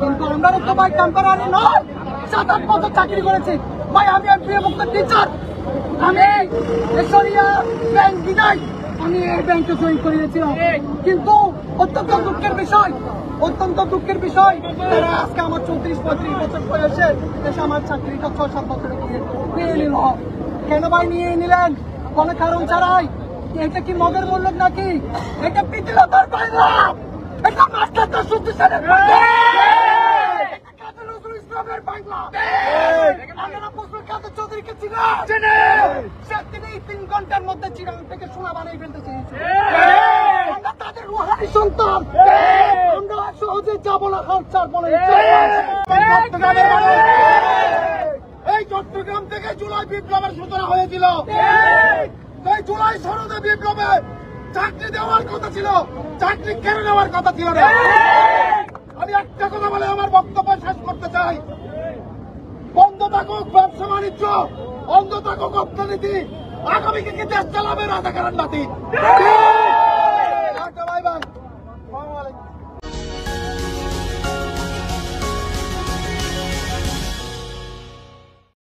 কিন্তু আমরা তো ভাই টেম্পোরারি নয়, 7-8 বছর চাকরি করেছি ভাই। আমি প্রিয়মুক্ত টিচার, আমি এশরিয়া ব্যাংক বিদায় আমি এই ব্যাংকে জয়েন করিয়েছিলাম। কিন্তু অত্যন্ত দুঃখের বিষয় তারা আজকে আমার 34-35 বছর বয়সে এসে আমার চাকরিটা 6-7 বছরে নিয়ে নিল। কেন ভাই নিয়ে নিলেন? কোনো কারণ ছাড়াই। এটা কি মদের মূল্য নাকি? এটা পিতিলতার বাংলা, এটা মাস্টারদার শক্তিশালের বাংলা, এটা কাজী নজরুল ইসলামের বাংলা। আপনারা প্রচুর কাজী চৌধুরীকে চিনেন, তিনি 3 ঘন্টার মধ্যে চিরাং থেকে সোনা বানিয়ে ফেলতে চেয়েছে। আমরা তাদের রুহানি সন্তান, আমরা সহজে যাবো না খরচার বলে। এই চট্টগ্রাম থেকে জুলাই বিপ্লবের সূচনা হয়েছিল। এই জুলাই সনদে বিপ্লবে চাকরি দেওয়ার কথা ছিল, চাকরি কেড়ে নেওয়ার কথা ছিল না। আমি একটা কথা বলে আমার বক্তব্য শেষ করতে চাই। বন্ধ থাকুক ব্যবসা বাণিজ্য, বন্ধ থাকুক অর্থনীতি, আগামীকে কি দেশ চালাবে রাজাকারের নাতি।